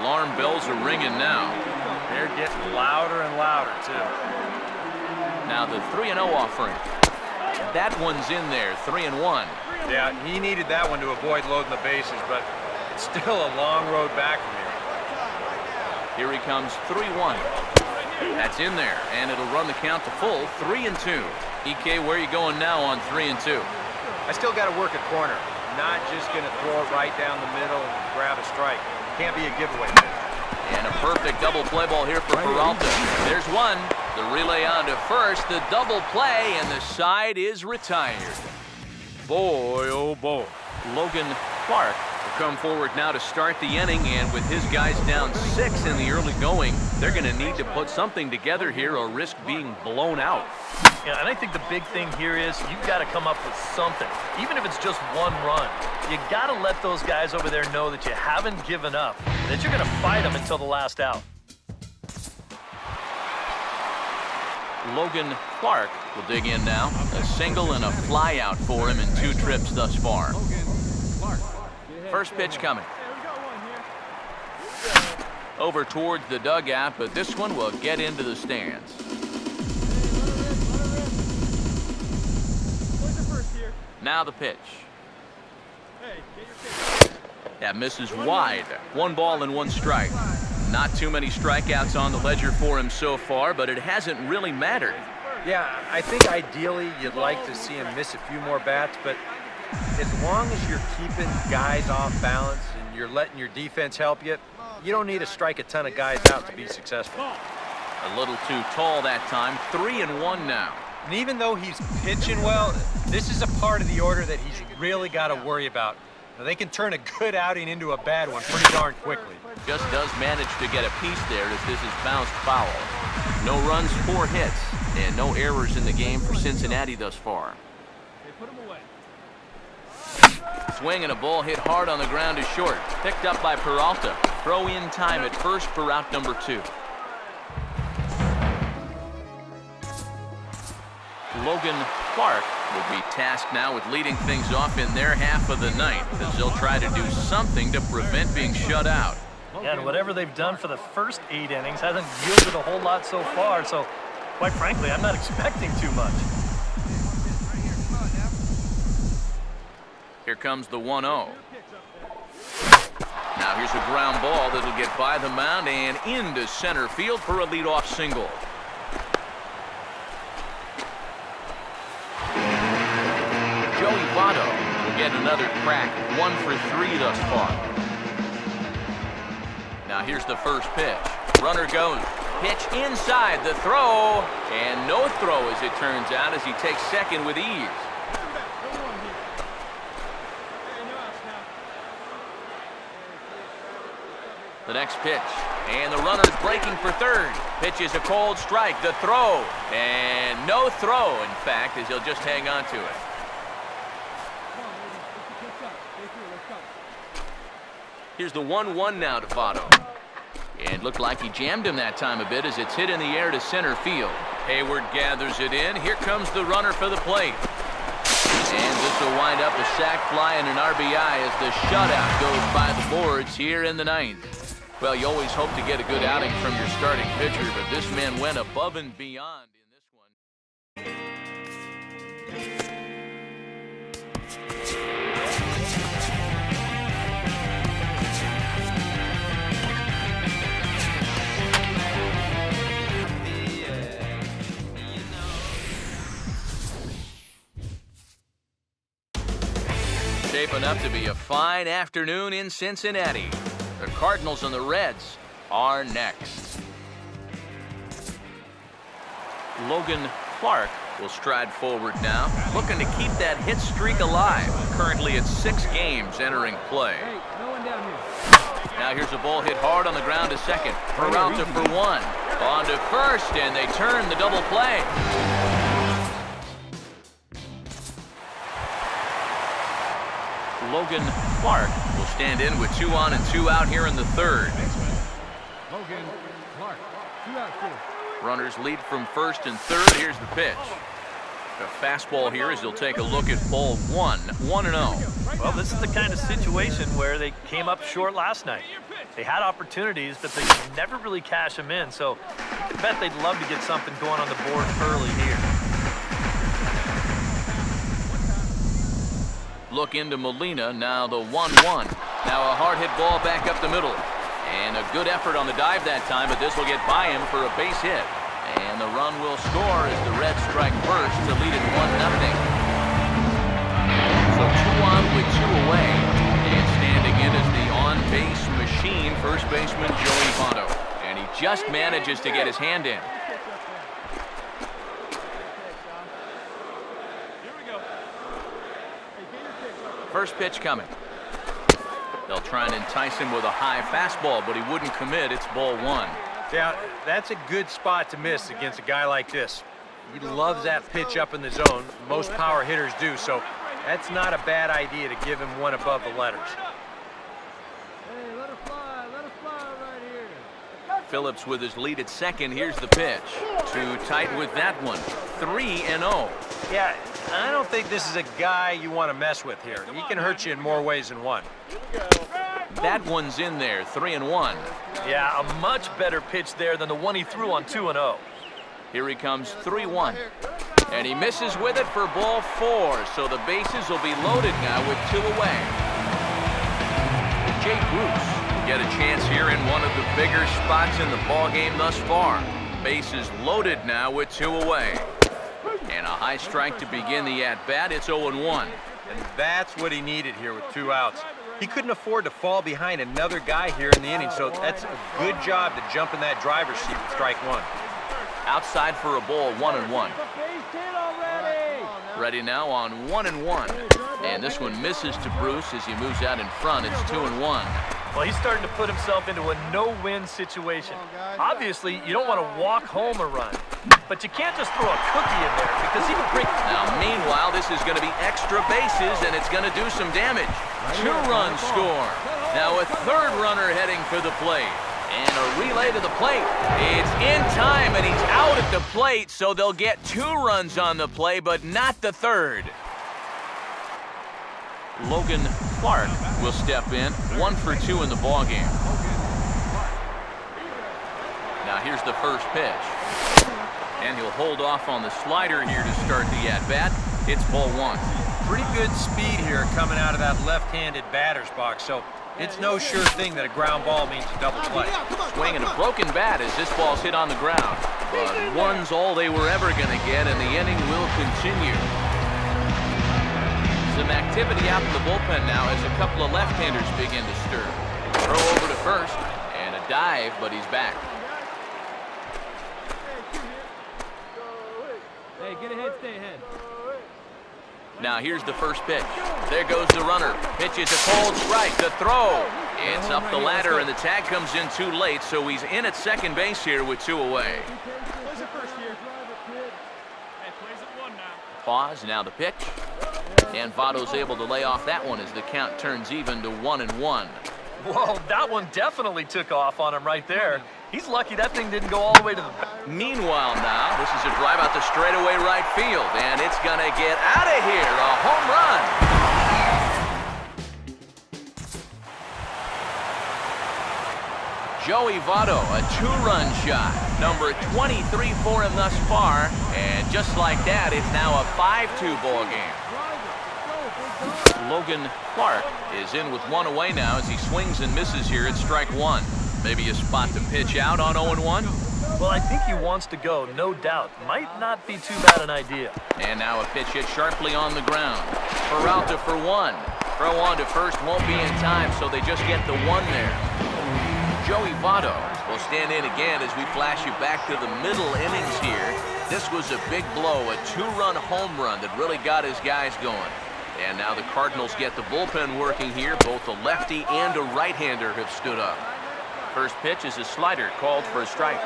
alarm bells are ringing now. They're getting louder and louder, too. Now the 3-0 offering. That one's in there, 3-1. Yeah, he needed that one to avoid loading the bases, but it's still a long road back from here. Here he comes, 3-1. That's in there, and it'll run the count to full, 3-2. EK, where are you going now on 3-2? I still got to work a corner. Not just going to throw it right down the middle and grab a strike. Can't be a giveaway pitch. And a perfect double play ball here for Peralta. There's one. The relay on to first, the double play, and the side is retired. Boy, oh boy. Logan Clark will come forward now to start the inning, and with his guys down 6 in the early going, they're going to need to put something together here or risk being blown out. Yeah, and I think the big thing here is you've got to come up with something, even if it's just one run. You got to let those guys over there know that you haven't given up, that you're going to fight them until the last out. Logan Clark will dig in now. A single and a fly out for him in 2 trips thus far. First pitch coming. Over towards the dugout, but this one will get into the stands. Now the pitch. That misses wide. 1 ball and 1 strike. Not too many strikeouts on the ledger for him so far, but it hasn't really mattered. Yeah, I think ideally you'd like to see him miss a few more bats, but as long as you're keeping guys off balance and you're letting your defense help you, you don't need to strike a ton of guys out to be successful. A little too tall that time. 3-1 now. And even though he's pitching well, this is a part of the order that he's really got to worry about. Now, they can turn a good outing into a bad one pretty darn quickly. Just does manage to get a piece there as this is bounced foul. No runs, 4 hits, and no errors in the game for Cincinnati thus far. Swing and a ball hit hard on the ground is short. Picked up by Peralta. Throw in time at first for out number 2. Logan Clark will be tasked now with leading things off in their half of the ninth, as they'll try to do something to prevent being shut out. Yeah, and whatever they've done for the first 8 innings hasn't yielded a whole lot so far, so quite frankly, I'm not expecting too much. Here comes the 1-0. Now here's a ground ball that'll get by the mound and into center field for a leadoff single. Joey Votto will get another crack, 1 for 3 thus far. Now here's the first pitch. Runner goes. Pitch inside the throw, and no throw as it turns out as he takes second with ease. The next pitch, and the runner's breaking for third. Pitch is a cold strike, the throw, and no throw, in fact, as he'll just hang on to it. Here's the 1-1 now to Votto. And looked like he jammed him that time a bit as it's hit in the air to center field. Hayward gathers it in. Here comes the runner for the plate. And this will wind up a sac fly and an RBI as the shutout goes by the boards here in the ninth. Well, you always hope to get a good outing from your starting pitcher, but this man went above and beyond in this one. Shaping up to be a fine afternoon in Cincinnati. The Cardinals and the Reds are next. Logan Clark will stride forward now, looking to keep that hit streak alive. Currently at 6 games entering play. Now here's a ball hit hard on the ground to second. Peralta for 1. On to first, and they turn the double play. Logan Clark will stand in with 2 on and 2 out here in the third. Logan Clark, 2 out, 2. Runners lead from first and third. Here's the pitch. A fastball here as he'll take a look at ball one. 1-0. Well, this is the kind of situation where they came up short last night. They had opportunities, but they could never really cash them in. So you can bet they'd love to get something going on the board early here. Look into Molina, now the 1-1. Now a hard hit ball back up the middle. And a good effort on the dive that time, but this will get by him for a base hit. And the run will score as the Reds strike first to lead it 1-0. So 2 on with 2 away. And standing in is the on-base machine, first baseman Joey Votto. And he just manages to get his hand in. First pitch coming. They'll try and entice him with a high fastball, but he wouldn't commit. It's ball 1. Yeah, that's a good spot to miss against a guy like this. He loves that pitch up in the zone. Most power hitters do, so that's not a bad idea to give him one above the letters. Hey, let it fly right here. Phillips with his lead at second. Here's the pitch. Too tight with that one. 3-0. Yeah, I don't think this is a guy you want to mess with here. He can hurt you in more ways than one. That one's in there. 3-1. Yeah, a much better pitch there than the one he threw on 2-0. Here he comes, 3-1. And he misses with it for ball 4. So the bases will be loaded now with 2 away. Jay Bruce will get a chance here in one of the bigger spots in the ballgame thus far. Bases loaded now with 2 away. And a high strike to begin the at-bat. It's 0-1. And that's what he needed here with 2 outs. He couldn't afford to fall behind another guy here in the inning, so that's a good job to jump in that driver's seat with strike 1. Outside for a ball, 1-1. Ready now on 1-1. And this one misses to Bruce as he moves out in front. It's 2-1. Well, he's starting to put himself into a no-win situation. Obviously, you don't want to walk home a run, but you can't just throw a cookie in there because he can break. Now, meanwhile, this is going to be extra bases, and it's going to do some damage. 2-run score. Now a third runner heading for the plate. And a relay to the plate. It's in time, and he's out at the plate, so they'll get 2 runs on the play, but not the third. Logan Clark will step in, 1 for 2 in the ballgame. Now here's the first pitch. And he'll hold off on the slider here to start the at-bat. It's ball 1. Pretty good speed here coming out of that left-handed batter's box, so it's no sure thing that a ground ball means a double play. Swinging a broken bat as this ball's hit on the ground. But 1's all they were ever going to get, and the inning will continue. Some activity out in the bullpen now as a couple of left-handers begin to stir. Throw over to first, and a dive, but he's back. Hey, get ahead, stay ahead. Now here's the first pitch. There goes the runner. Pitch is a cold strike. The throw. It's up the ladder, and the tag comes in too late, so he's in at second base here with 2 away. Pause, now the pitch. And Votto's able to lay off that one as the count turns even to 1-1. Whoa, that one definitely took off on him right there. He's lucky that thing didn't go all the way to the back. Meanwhile now, this is a drive out to straightaway right field, and it's going to get out of here. A home run. Joey Votto, a 2-run shot. Number 23 for him thus far, and just like that, it's now a 5-2 ball game. Logan Clark is in with 1 away now as he swings and misses here at strike 1. Maybe a spot to pitch out on 0-1. Well, I think he wants to go, no doubt. Might not be too bad an idea. And now a pitch hit sharply on the ground. Peralta for 1. Throw on to first won't be in time, so they just get the 1 there. Joey Votto will stand in again as we flash you back to the middle innings here. This was a big blow, a 2-run home run that really got his guys going. And now the Cardinals get the bullpen working here. Both a lefty and a right-hander have stood up. First pitch is a slider called for a strike.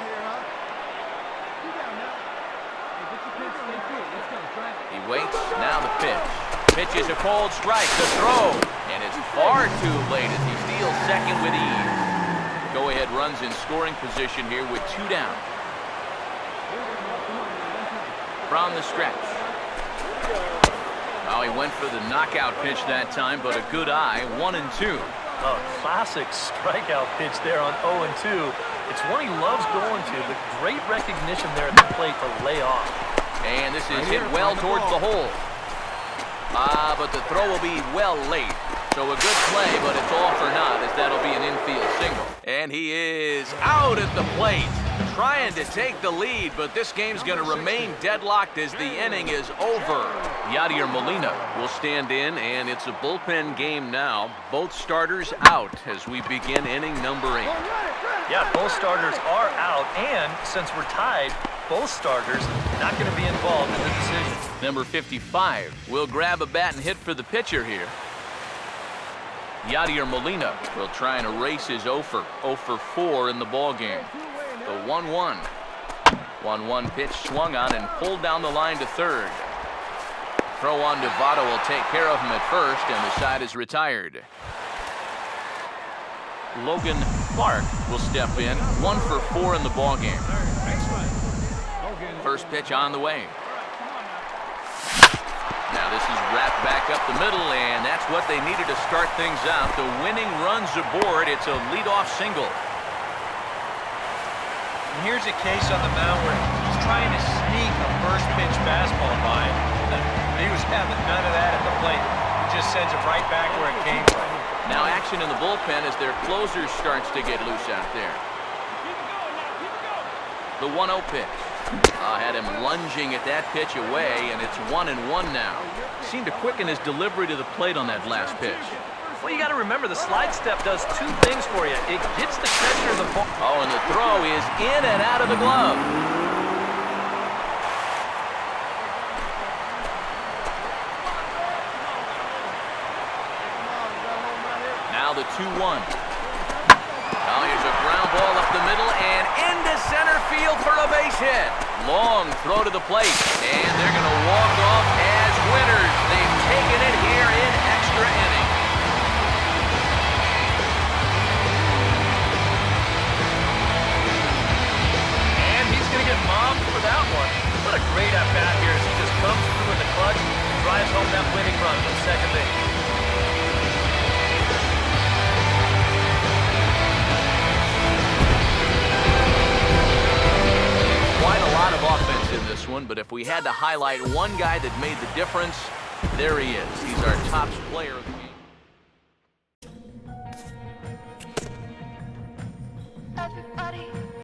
He waits, now the pitch. Pitch is a cold strike, the throw. And it's far too late as he steals second with ease. Go-ahead runs in scoring position here with 2 down. From the stretch. Oh, he went for the knockout pitch that time, but a good eye, 1-2. Oh, classic strikeout pitch there on 0-2. It's one he loves going to, but great recognition there at the plate to lay off. And this is hit well towards the hole. But the throw will be well late. So a good play, but it's all for naught, as that'll be an infield single. And he is out at the plate, trying to take the lead, but this game's going to remain deadlocked as the inning is over. Yadier Molina will stand in, and it's a bullpen game now. Both starters out as we begin inning number 8. Yeah, both starters are out, and since we're tied, both starters not going to be involved in the decision. Number 55 will grab a bat and hit for the pitcher here. Yadier Molina will try and erase his 0 for 4 in the ballgame. The 1-1. 1-1 pitch swung on and pulled down the line to third. Throw on to Votto will take care of him at first, and the side is retired. Logan Clark will step in, 1 for 4 in the ballgame. First pitch on the way. Now this is wrapped back up the middle, and that's what they needed to start things out. The winning run's aboard. It's a leadoff single. And here's a case on the mound where he's trying to sneak a first pitch fastball by him. He was having none of that at the plate. He just sends it right back where it came from. Now action in the bullpen as their closer starts to get loose out there. The 1-0 pitch. Had him lunging at that pitch away, and it's 1-1 now. Seemed to quicken his delivery to the plate on that last pitch. Well, you got to remember the slide step does 2 things for you. It gets the catcher the ball. Oh, and the throw is in and out of the glove. Now the 2-1. Oh, here's a ground ball up the middle and into center field for a base hit. Long throw to the plate, and they're going to walk off as winners. They've taken it here in extra innings. And he's going to get mobbed for that one. What a great at-bat here as he just comes through in the clutch and drives home that winning run from second base. Quite a lot of offense in this one, but if we had to highlight one guy that made the difference, there he is. He's our top player of the game. Everybody